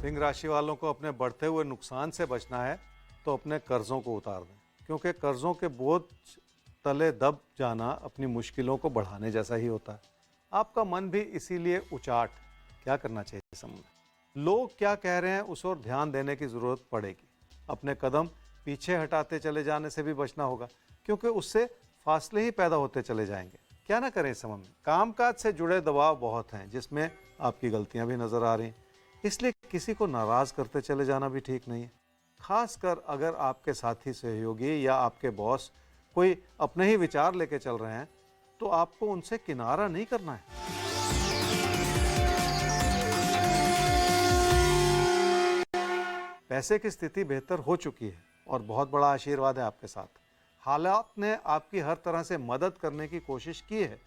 सिंह राशि वालों को अपने बढ़ते हुए नुकसान से बचना है तो अपने कर्जों को उतार दें, क्योंकि कर्जों के बोझ तले दब जाना अपनी मुश्किलों को बढ़ाने जैसा ही होता है। आपका मन भी इसीलिए उचाट। क्या करना चाहिए इस समय? लोग क्या कह रहे हैं उस ओर ध्यान देने की ज़रूरत पड़ेगी। अपने कदम पीछे हटाते चले जाने से भी बचना होगा, क्योंकि उससे फासले ही पैदा होते चले जाएंगे। क्या ना करें इस समय में? कामकाज से जुड़े दबाव बहुत हैं, जिसमें आपकी गलतियां भी नजर आ रही हैं, इसलिए किसी को नाराज करते चले जाना भी ठीक नहीं है। खासकर अगर आपके साथी, सहयोगी या आपके बॉस कोई अपने ही विचार लेके चल रहे हैं, तो आपको उनसे किनारा नहीं करना है। पैसे की स्थिति बेहतर हो चुकी है और बहुत बड़ा आशीर्वाद है आपके साथ। हालात ने आपकी हर तरह से मदद करने की कोशिश की है,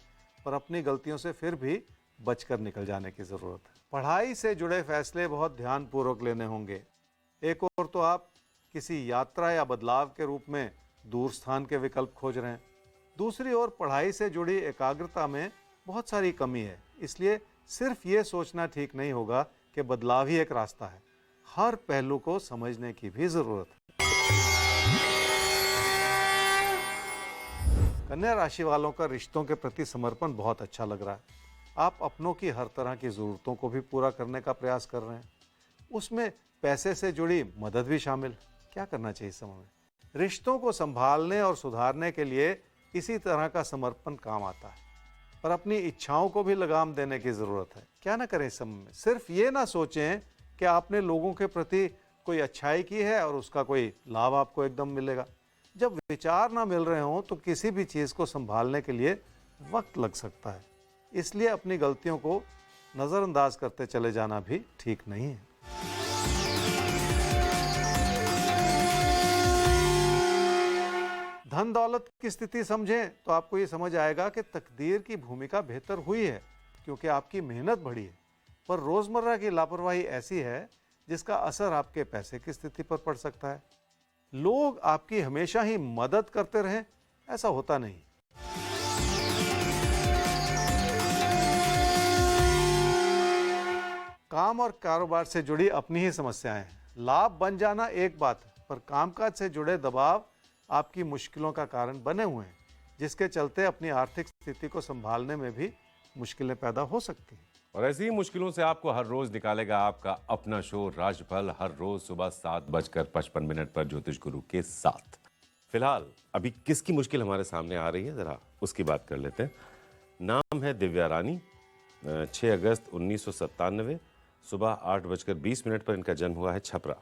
पर अपनी गलतियों से फिर भी बचकर निकल जाने की ज़रूरत है। पढ़ाई से जुड़े फैसले बहुत ध्यानपूर्वक लेने होंगे। एक और तो आप किसी यात्रा या बदलाव के रूप में दूर स्थान के विकल्प खोज रहे हैं। दूसरी ओर पढ़ाई से जुड़ी एकाग्रता में बहुत सारी कमी है, इसलिए सिर्फ ये सोचना ठीक नहीं होगा कि बदलाव ही एक रास्ता है। हर पहलू को समझने की भी जरूरत है। कन्या राशि वालों का रिश्तों के प्रति समर्पण बहुत अच्छा लग रहा है। आप अपनों की हर तरह की जरूरतों को भी पूरा करने का प्रयास कर रहे हैं। उसमें पैसे से जुड़ी मदद भी शामिल। क्या करना चाहिए इस समय में? रिश्तों को संभालने और सुधारने के लिए इसी तरह का समर्पण काम आता है, पर अपनी इच्छाओं को भी लगाम देने की जरूरत है। क्या ना करें इस समय में? सिर्फ ये ना सोचें कि आपने लोगों के प्रति कोई अच्छाई की है और उसका कोई लाभ आपको एकदम मिलेगा। जब विचार ना मिल रहे हों तो किसी भी चीज़ को संभालने के लिए वक्त लग सकता है, इसलिए अपनी गलतियों को नज़रअंदाज करते चले जाना भी ठीक नहीं है। धन दौलत की स्थिति समझें तो आपको ये समझ आएगा कि तकदीर की भूमिका बेहतर हुई है, क्योंकि आपकी मेहनत बढ़ी है। पर रोजमर्रा की लापरवाही ऐसी है जिसका असर आपके पैसे की स्थिति पर पड़ सकता है। लोग आपकी हमेशा ही मदद करते रहें, ऐसा होता नहीं। काम और कारोबार से जुड़ी अपनी ही समस्याएं हैं। लाभ बन जाना एक बात है, पर कामकाज से जुड़े दबाव आपकी मुश्किलों का कारण बने हुए हैं, जिसके चलते अपनी आर्थिक स्थिति को संभालने में भी मुश्किलें पैदा हो सकती हैं। और ऐसी ही मुश्किलों से आपको हर रोज निकालेगा आपका अपना शो राजफल, हर रोज सुबह 7:55 पर ज्योतिष गुरु के साथ। फिलहाल अभी किसकी मुश्किल हमारे सामने आ रही है, जरा उसकी बात कर लेते हैं। नाम है दिव्या रानी। 6 अगस्त 1997 सुबह 8:20 पर इनका जन्म हुआ है छपरा।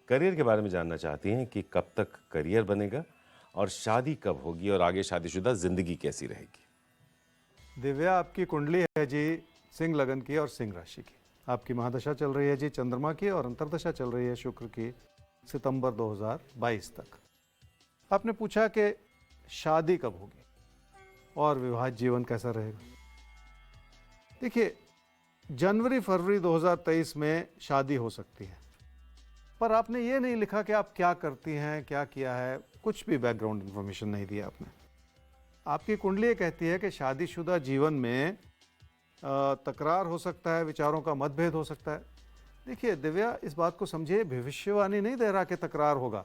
करियर के बारे में जानना चाहती हैं कि कब तक करियर बनेगा और शादी कब होगी और आगे शादीशुदा जिंदगी कैसी रहेगी। दिव्या, आपकी कुंडली है जी सिंह लगन की और सिंह राशि की। आपकी महादशा चल रही है जी चंद्रमा की और अंतर्दशा चल रही है शुक्र की सितंबर 2022 तक। आपने पूछा कि शादी कब होगी और विवाहित जीवन कैसा रहेगा। देखिए, जनवरी फरवरी 2023 में शादी हो सकती है, पर आपने ये नहीं लिखा कि आप क्या करती हैं, क्या किया है, कुछ भी बैकग्राउंड इंफॉर्मेशन नहीं दिया आपने। आपकी कुंडली ये कहती है कि शादीशुदा जीवन में तकरार हो सकता है, विचारों का मतभेद हो सकता है। देखिए दिव्या, इस बात को समझिए, भविष्यवाणी नहीं दे रहा कि तकरार होगा।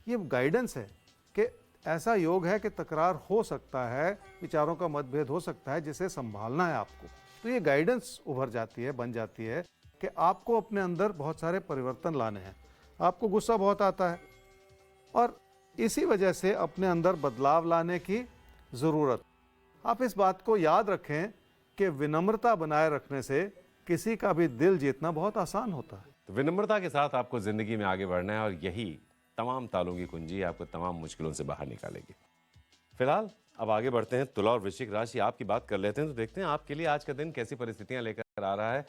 ये गाइडेंस है कि ऐसा योग है कि तकरार हो सकता है, विचारों का मतभेद हो सकता है, जिसे संभालना है आपको। तो ये गाइडेंस उभर जाती है, बन जाती है कि आपको अपने अंदर बहुत सारे परिवर्तन लाने हैं। आपको गुस्सा बहुत आता है और इसी वजह से अपने अंदर बदलाव लाने की ज़रूरत। आप इस बात को याद रखें कि विनम्रता बनाए रखने से किसी का भी दिल जीतना बहुत आसान होता है। तो विनम्रता के साथ आपको जिंदगी में आगे बढ़ना है और यही तमाम तालों की कुंजी आपको तमाम मुश्किलों से बाहर निकालेगी। फिलहाल अब आगे बढ़ते हैं, तुला और वृश्चिक राशि आपकी बात कर लेते हैं। तो देखते हैं आपके लिए आज का दिन कैसी परिस्थितियां लेकर आ रहा है।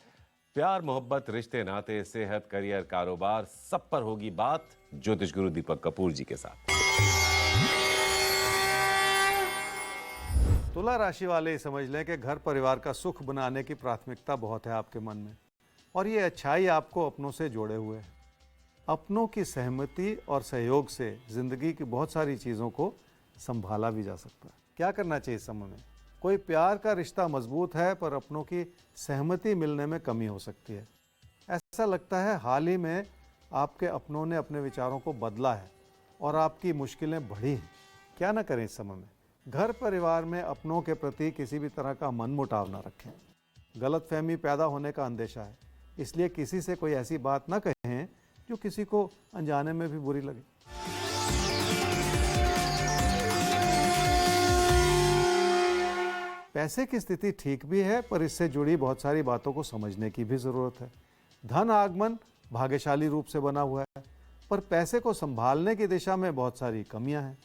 प्यार, मोहब्बत, रिश्ते, नाते, सेहत, करियर, कारोबार, सब पर होगी बात ज्योतिष गुरु दीपक कपूर जी के साथ। तुला राशि वाले समझ लें कि घर परिवार का सुख बनाने की प्राथमिकता बहुत है आपके मन में, और ये अच्छाई आपको अपनों से जोड़े हुए है। अपनों की सहमति और सहयोग से जिंदगी की बहुत सारी चीज़ों को संभाला भी जा सकता है। क्या करना चाहिए इस समय में? कोई प्यार का रिश्ता मजबूत है, पर अपनों की सहमति मिलने में कमी हो सकती है। ऐसा लगता है हाल ही में आपके अपनों ने अपने विचारों को बदला है और आपकी मुश्किलें बढ़ी हैं। क्या ना करें इस समय में? घर परिवार में अपनों के प्रति किसी भी तरह का मनमुटाव ना रखें। गलतफहमी पैदा होने का अंदेशा है, इसलिए किसी से कोई ऐसी बात ना कहें जो किसी को अनजाने में भी बुरी लगे। पैसे की स्थिति ठीक भी है, पर इससे जुड़ी बहुत सारी बातों को समझने की भी जरूरत है। धन आगमन भाग्यशाली रूप से बना हुआ है, पर पैसे को संभालने की दिशा में बहुत सारी कमियां हैं।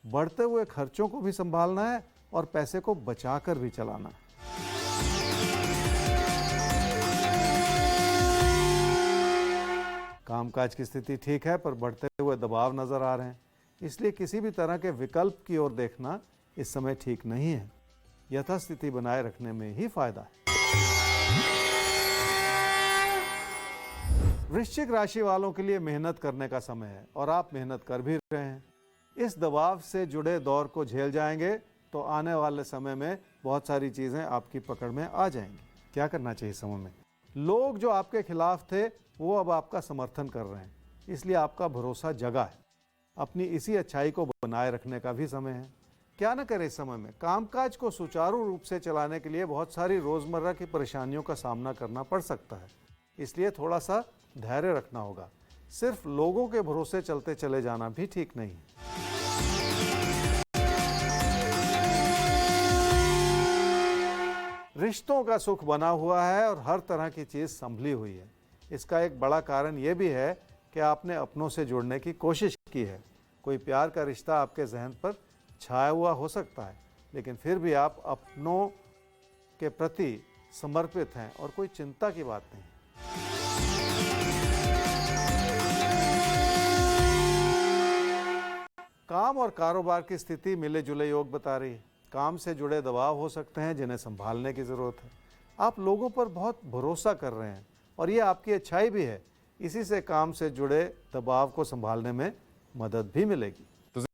बढ़ते हुए खर्चों को भी संभालना है और पैसे को बचाकर भी चलाना है। कामकाज की स्थिति ठीक है, पर बढ़ते हुए दबाव नजर आ रहे हैं, इसलिए किसी भी तरह के विकल्प की ओर देखना इस समय ठीक नहीं है। यथास्थिति बनाए रखने में ही फायदा है। वृश्चिक राशि वालों के लिए मेहनत करने का समय है और आप मेहनत कर भी रहे हैं। इस दबाव से जुड़े दौर को झेल जाएंगे तो आने वाले समय में बहुत सारी चीजें आपकी पकड़ में आ जाएंगी। क्या करना चाहिए समय में? लोग जो आपके खिलाफ थे वो अब आपका समर्थन कर रहे हैं, इसलिए आपका भरोसा जगा है। अपनी इसी अच्छाई को बनाए रखने का भी समय है। क्या न करें इस समय में? कामकाज को सुचारू रूप से चलाने के लिए बहुत सारी रोजमर्रा की परेशानियों का सामना करना पड़ सकता है, इसलिए थोड़ा सा धैर्य रखना होगा। सिर्फ लोगों के भरोसे चलते चले जाना भी ठीक नहीं है। रिश्तों का सुख बना हुआ है और हर तरह की चीज संभली हुई है। इसका एक बड़ा कारण यह भी है कि आपने अपनों से जुड़ने की कोशिश की है। कोई प्यार का रिश्ता आपके जहन पर छाया हुआ हो सकता है, लेकिन फिर भी आप अपनों के प्रति समर्पित हैं और कोई चिंता की बात नहीं। काम और कारोबार की स्थिति मिले जुले योग बता रही है। काम से जुड़े दबाव हो सकते हैं जिन्हें संभालने की जरूरत है। आप लोगों पर बहुत भरोसा कर रहे हैं और ये आपकी अच्छाई भी है। इसी से काम से जुड़े दबाव को संभालने में मदद भी मिलेगी।